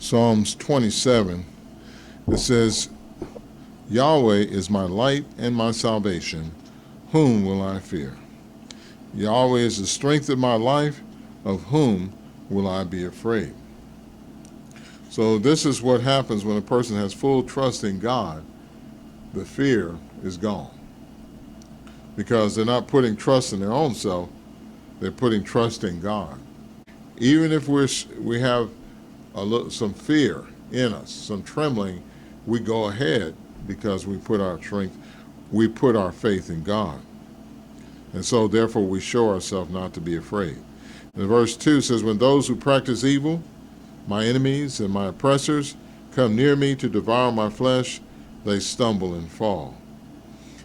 Psalms 27, it says, Yahweh is my light and my salvation. Whom will I fear? Yahweh is the strength of my life. Of whom will I be afraid? So this is what happens when a person has full trust in God. The fear is gone. Because they're not putting trust in their own self, they're putting trust in God. Even if we have some fear in us, some trembling, we go ahead because we put our faith in God. And so therefore we show ourselves not to be afraid. And verse 2 says, when those who practice evil, my enemies and my oppressors, come near me to devour my flesh, they stumble and fall.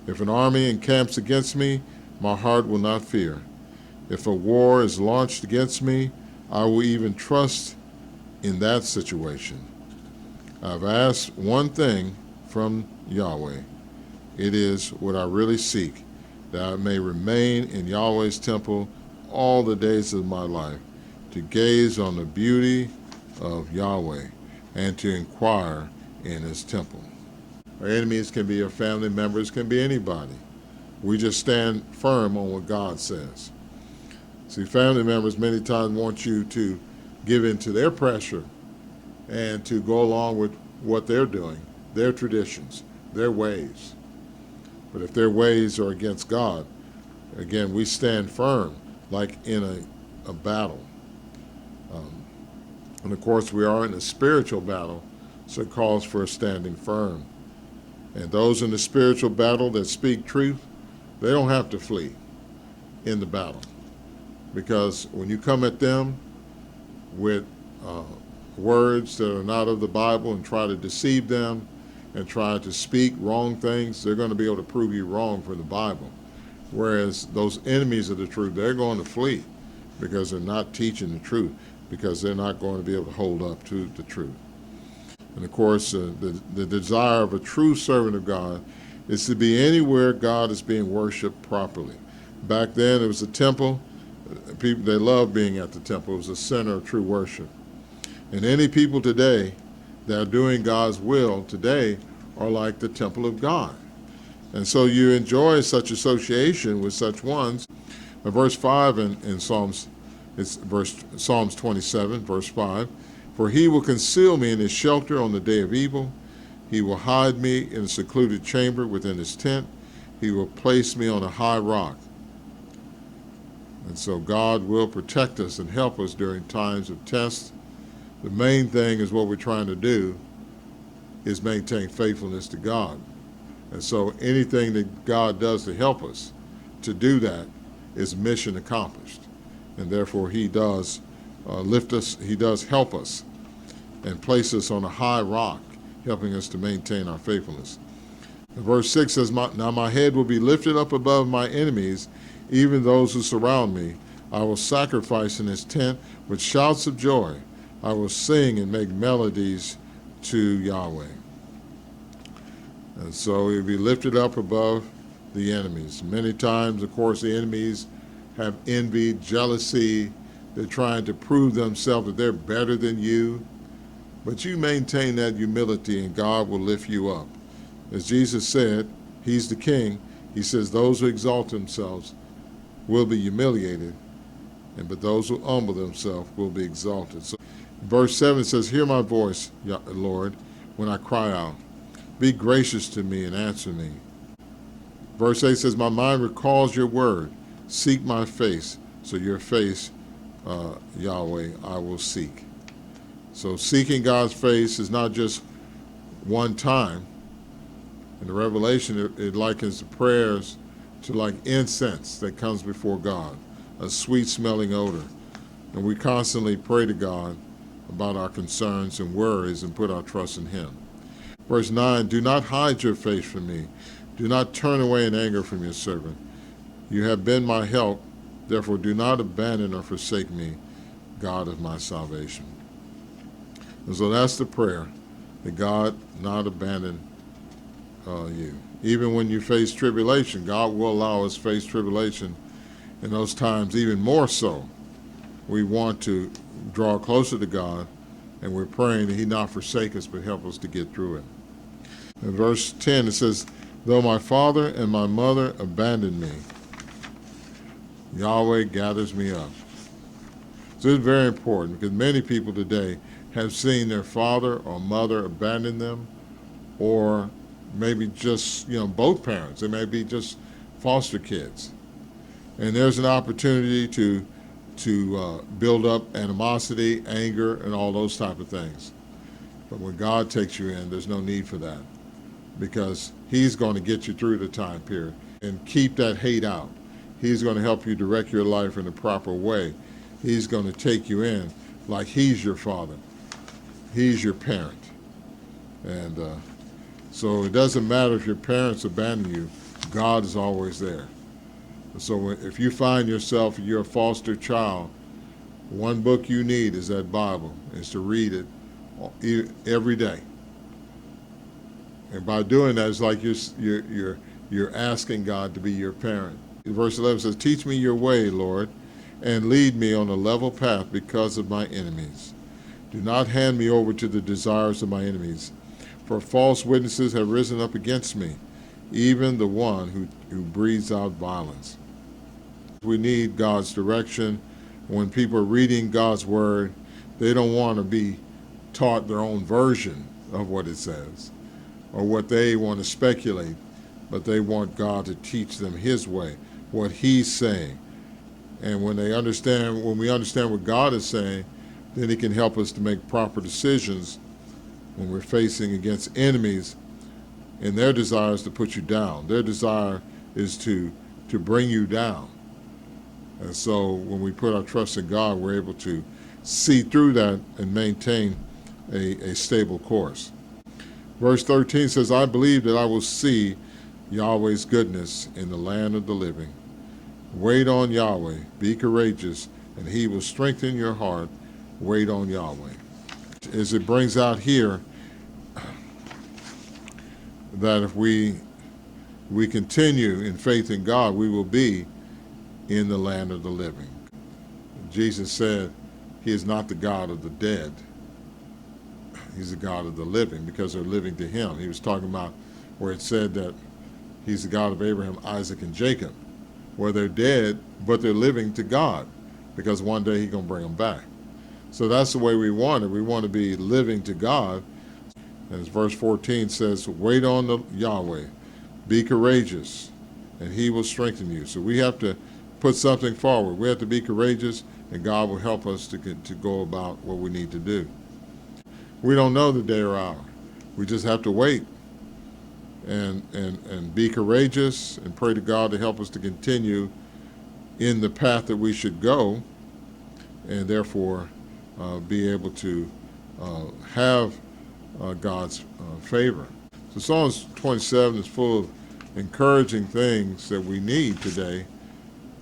If an army encamps against me, my heart will not fear. If a war is launched against me, I will even trust in that situation. I've asked one thing from Yahweh. It is what I really seek, that I may remain in Yahweh's temple all the days of my life, to gaze on the beauty of Yahweh and to inquire in his temple. Our enemies can be your family members, can be anybody. We just stand firm on what God says. See, family members many times want you to give in to their pressure and to go along with what they're doing, their traditions, their ways. But if their ways are against God, again, we stand firm like in a battle. And of course, we are in a spiritual battle, so it calls for standing firm. And those in the spiritual battle that speak truth, they don't have to flee in the battle. Because when you come at them with words that are not of the Bible and try to deceive them and try to speak wrong things, they're going to be able to prove you wrong for the Bible. Whereas those enemies of the truth, they're going to flee because they're not teaching the truth, because they're not going to be able to hold up to the truth. And of course, the desire of a true servant of God is to be anywhere God is being worshiped properly. Back then, it was the temple. People, they loved being at the temple. It was the center of true worship. And any people today that are doing God's will today are like the temple of God. And so you enjoy such association with such ones. Verse 5 in Psalms, Psalms 27, verse 5, for he will conceal me in his shelter on the day of evil. He will hide me in a secluded chamber within his tent. He will place me on a high rock. And so God will protect us and help us during times of test. The main thing is what we're trying to do is maintain faithfulness to God. And so anything that God does to help us to do that is mission accomplished. And therefore he does lift us, he does help us and place us on a high rock, helping us to maintain our faithfulness. And verse 6 says, now my head will be lifted up above my enemies, even those who surround me. I will sacrifice in his tent with shouts of joy. I will sing and make melodies to Yahweh. And so he'll be lifted up above the enemies. Many times, of course, the enemies have envy, jealousy. They're trying to prove themselves that they're better than you. But you maintain that humility and God will lift you up. As Jesus said, he's the king. He says those who exalt themselves will be humiliated, but those who humble themselves will be exalted. So verse 7 says, hear my voice, Lord, when I cry out. Be gracious to me and answer me. Verse 8 says, my mind recalls your word. Seek my face. So your face, Yahweh, I will seek. So seeking God's face is not just one time. In the Revelation, it likens the prayers to like incense that comes before God, a sweet-smelling odor. And we constantly pray to God about our concerns and worries and put our trust in him. Verse 9, do not hide your face from me. Do not turn away in anger from your servant. You have been my help. Therefore, do not abandon or forsake me, God of my salvation. And so that's the prayer, that God not abandon you. Even when you face tribulation, God will allow us to face tribulation in those times even more so. We want to draw closer to God And we're praying that he not forsake us, but help us to get through it. In verse 10, it says, though my father and my mother abandon me, Yahweh gathers me up. So it's very important because many people today have seen their father or mother abandon them, or maybe just, both parents. They may be just foster kids. And there's an opportunity to build up animosity, anger, and all those type of things. But when God takes you in, there's no need for that, because he's going to get you through the time period and keep that hate out. He's going to help you direct your life in the proper way. He's going to take you in like he's your father. He's your parent. And so it doesn't matter if your parents abandon you, God is always there. So if you find yourself, you're a foster child, one book you need is that Bible, is to read it every day. And by doing that, it's like you're asking God to be your parent. Verse 11 says, teach me your way, Lord, and lead me on a level path because of my enemies. Do not hand me over to the desires of my enemies, for false witnesses have risen up against me, even the one who breathes out violence. We need God's direction. When people are reading God's word, they don't want to be taught their own version of what it says or what they want to speculate, but they want God to teach them his way, what he's saying. And when we understand what God is saying, then he can help us to make proper decisions when we're facing against enemies and their desire is to put you down. Their desire is to bring you down. And so when we put our trust in God, we're able to see through that and maintain a stable course. Verse 13 says, I believe that I will see Yahweh's goodness in the land of the living. Wait on Yahweh, be courageous, and he will strengthen your heart. Wait on Yahweh. As it brings out here, that if we continue in faith in God, we will be in the land of the living. Jesus said he is not the God of the dead. He's the God of the living, because they're living to him. He was talking about where it said that he's the God of Abraham, Isaac, and Jacob, where they're dead, but they're living to God, because one day he's going to bring them back. So that's the way we want it. We want to be living to God. As verse 14 says, wait on the Yahweh, be courageous, and he will strengthen you. So we have to put something forward. We have to be courageous, and God will help us to go about what we need to do. We don't know the day or hour. We just have to wait and be courageous and pray to God to help us to continue in the path that we should go, and therefore be able to have God's favor. So Psalms 27 is full of encouraging things that we need today,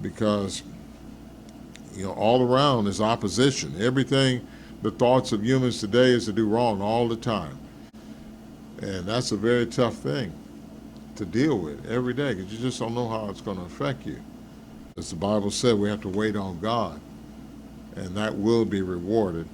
because all around is opposition. Everything, the thoughts of humans today is to do wrong all the time. And that's a very tough thing to deal with every day, because you just don't know how it's going to affect you. As the Bible said, we have to wait on God, and that will be rewarded